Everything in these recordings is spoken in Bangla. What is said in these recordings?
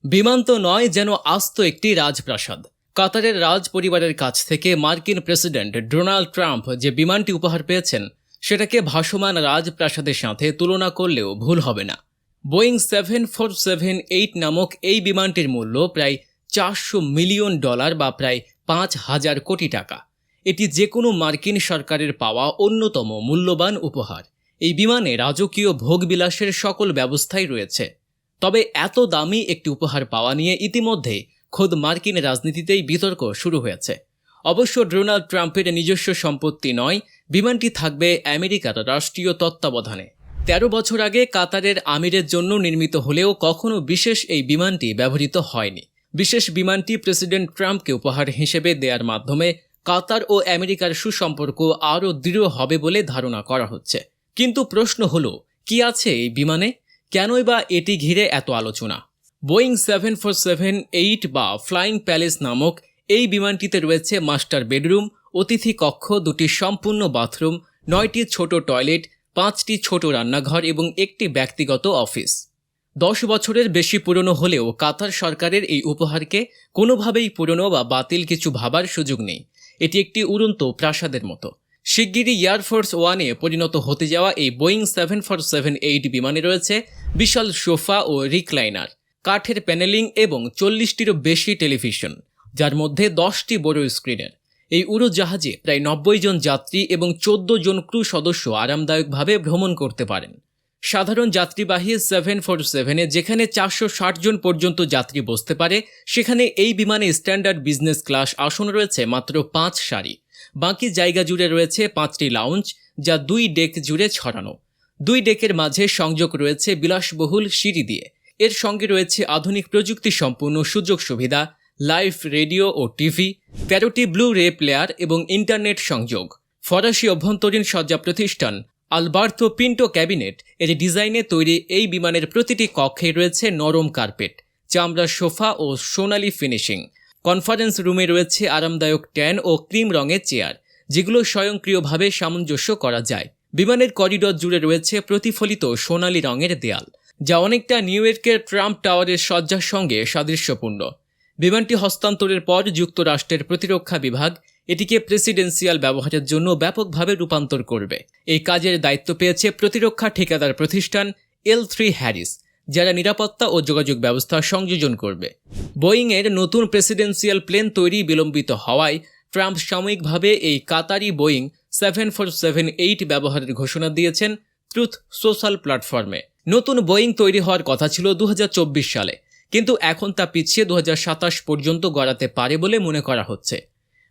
বিমান তো নয়, যেন আস্ত একটি রাজপ্রাসাদ। কাতারের রাজ পরিবারের কাছ থেকে মার্কিন প্রেসিডেন্ট ডোনাল্ড ট্রাম্প যে বিমানটি উপহার পেয়েছেন সেটাকে ভাসমান রাজপ্রাসাদের সাথে তুলনা করলেও ভুল হবে না। বোয়িং 747-8 নামক এই বিমানটির মূল্য প্রায় $400 মিলিয়ন বা প্রায় 5,000 কোটি টাকা। এটি যে কোনো মার্কিন সরকারের পাওয়া অন্যতম মূল্যবান উপহার। এই বিমানে রাজকীয় ভোগবিলাসের সকল ব্যবস্থাই রয়েছে। তবে এত দামি একটি উপহার পাওয়া নিয়ে ইতিমধ্যে খোদ মার্কিন রাজনীতিতেই বিতর্ক শুরু হয়েছে। অবশ্য ডোনাল্ড ট্রাম্পের নিজস্ব সম্পত্তি নয়, বিমানটি থাকবে আমেরিকার রাষ্ট্রীয় তত্ত্বাবধানে। 13 বছর আগে কাতারের আমিরের জন্য নির্মিত হলেও কখনো বিশেষ এই বিমানটি ব্যবহৃত হয়নি। বিশেষ বিমানটি প্রেসিডেন্ট ট্রাম্পকে উপহার হিসেবে দেওয়ার মাধ্যমে কাতার ও আমেরিকার সুসম্পর্ক আরও দৃঢ় হবে বলে ধারণা করা হচ্ছে। কিন্তু প্রশ্ন হলো, কি আছে এই বিমানে? কেনই বা এটি ঘিরে এত আলোচনা? বোয়িং 747-8 বা ফ্লাইং প্যালেস নামক এই বিমানটিতে রয়েছে মাস্টার বেডরুম, অতিথি কক্ষ, 2টি সম্পূর্ণ বাথরুম, 9টি ছোট টয়লেট, 5টি ছোট রান্নাঘর এবং একটি ব্যক্তিগত অফিস। 10 বছরের বেশি পুরনো হলেও কাতার সরকারের এই উপহারকে কোনোভাবেই পুরনো বা বাতিল কিছু ভাবার সুযোগ নেই। এটি একটি উড়ন্ত প্রাসাদের মতো। শিগগিরই এয়ারফোর্স ওয়ানে পরিণত হতে যাওয়া এই বোয়িং 747-8 বিমানে রয়েছে বিশাল সোফা ও রিক্লাইনার, কাঠের প্যানেলিং এবং 40টিরও বেশি টেলিভিশন, যার মধ্যে 10টি বড় স্ক্রিনের। এই উড়োজাহাজে প্রায় 90 জন যাত্রী এবং 14 জন ক্রু সদস্য আরামদায়কভাবে ভ্রমণ করতে পারেন। সাধারণ যাত্রীবাহী 747-এ যেখানে 460 জন পর্যন্ত যাত্রী বসতে পারে, সেখানে এই বিমানে স্ট্যান্ডার্ড বিজনেস ক্লাস আসন রয়েছে মাত্র 5 সারি। বাকি জায়গা জুড়ে রয়েছে 5টি লাউঞ্জ, যা 2 ডেক জুড়ে ছড়ানো। 2 ডেকের মাঝে সংযোগ রয়েছে বিলাসবহুল সিঁড়ি দিয়ে। এর সঙ্গে রয়েছে আধুনিক প্রযুক্তি সম্পন্ন সুযোগ সুবিধা, লাইভ রেডিও ও টিভি, 13টি ব্লু রে প্লেয়ার এবং ইন্টারনেট সংযোগ। ফরাসি অভ্যন্তরীণ সজ্জা প্রতিষ্ঠান আলবার্তো পিন্টো ক্যাবিনেট এর ডিজাইনে তৈরি এই বিমানের প্রতিটি কক্ষে রয়েছে নরম কার্পেট, চামড়ার সোফা ও সোনালি ফিনিশিং। কনফারেন্স রুমে রয়েছে আরামদায়ক ট্যান ও ক্রিম রঙের চেয়ার, যেগুলো স্বয়ংক্রিয়ভাবে সামঞ্জস্য করা যায়। বিমানের করিডর জুড়ে রয়েছে প্রতিফলিত সোনালি রঙের দেয়াল, যা অনেকটা নিউ ইয়র্কের ট্রাম্প টাওয়ারের সজ্জার সঙ্গে সাদৃশ্যপূর্ণ। বিমানটি হস্তান্তরের পর যুক্তরাষ্ট্রের প্রতিরক্ষা বিভাগ এটিকে প্রেসিডেন্সিয়াল ব্যবহারের জন্য ব্যাপকভাবে রূপান্তর করবে। এই কাজের দায়িত্ব পেয়েছে প্রতিরক্ষা ঠিকাদার প্রতিষ্ঠান L3 হ্যারিস, যারা নিরাপত্তা ও যোগাযোগ ব্যবস্থা সংযোজন করবে। বোয়িংয়ের নতুন প্রেসিডেন্সিয়াল প্লেন তৈরি বিলম্বিত হওয়ায় ট্রাম্প সাময়িকভাবে এই কাতারি বোয়িং 747-8 ব্যবহারের ঘোষণা দিয়েছেন ট্রুথ সোশ্যাল প্ল্যাটফর্মে। নতুন বোয়িং তৈরি হওয়ার কথা ছিল 2024 সালে, কিন্তু এখন তা পিছিয়ে 2027 পর্যন্ত গড়াতে পারে বলে মনে করা হচ্ছে।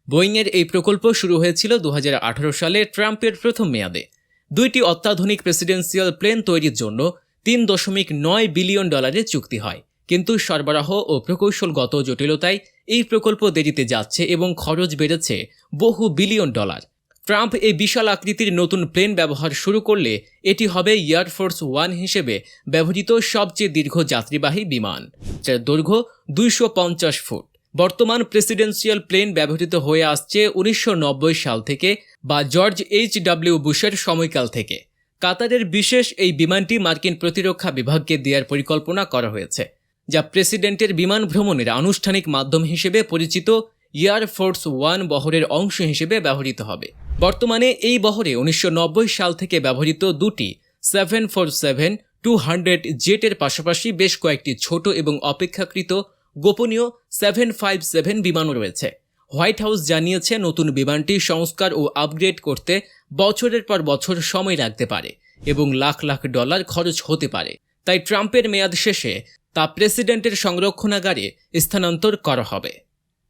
বোয়িংয়ের এই প্রকল্প শুরু হয়েছিল 2018 সালে ট্রাম্পের প্রথম মেয়াদে। 2টি অত্যাধুনিক প্রেসিডেন্সিয়াল প্লেন তৈরির জন্য $3.9 বিলিয়ন চুক্তি হয়, কিন্তু সরবরাহ ও প্রকৌশলগত জটিলতায় এই প্রকল্প দেরিতে যাচ্ছে এবং খরচ বেড়েছে বহু বিলিয়ন ডলার। ট্রাম্প এই বিশাল আকৃতির নতুন প্লেন ব্যবহার শুরু করলে এটি হবে এয়ারফোর্স ওয়ান হিসেবে ব্যবহৃত সবচেয়ে দীর্ঘ যাত্রীবাহী বিমান, যার দৈর্ঘ্য 250 ফুট। বর্তমান প্রেসিডেন্সিয়াল প্লেন ব্যবহৃত হয়ে আসছে 1990 সাল থেকে বা জর্জ H.W. বুশের সময়কাল থেকে। কাতারের বিশেষ এই বিমানটি মার্কিন প্রতিরক্ষা বিভাগকে দেওয়ার পরিকল্পনা করা হয়েছে, যা প্রেসিডেন্টের বিমান ভ্রমণের আনুষ্ঠানিক মাধ্যম হিসেবে পরিচিত এয়ারফোর্স ওয়ান বহরের অংশ হিসেবে ব্যবহৃত হবে। বর্তমানে এই বহরে 1990 সাল থেকে ব্যবহৃত 2টি 747-200 জেটের পাশাপাশি বেশ কয়েকটি ছোট এবং অপেক্ষাকৃত গোপনীয় 757 বিমানও রয়েছে। হোয়াইট হাউস জানিয়েছে নতুন বিমানটি সংস্কার ও আপগ্রেড করতে বছরের পর বছর সময় লাগতে পারে এবং লাখ লাখ ডলার খরচ হতে পারে। তাই ট্রাম্পের মেয়াদ শেষে তা প্রেসিডেন্টের সংরক্ষণাগারে স্থানান্তর করা হবে।